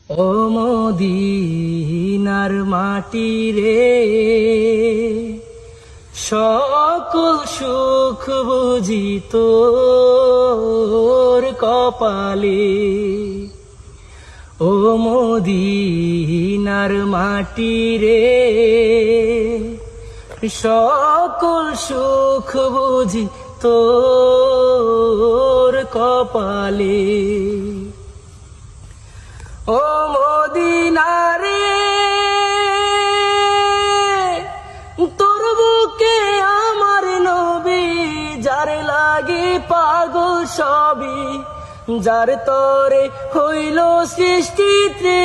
ও মদিনার মাটি রে, সকল সুখ বুঝি তোর কপালে। ও মদিনার মাটি রে, সকল সুখ বুঝি তোর কপালে। ও মদিনা রে, তোর বুকে আমার নবী, যার লাগে পাগল সবই, যার তরে হইল সৃষ্টিতে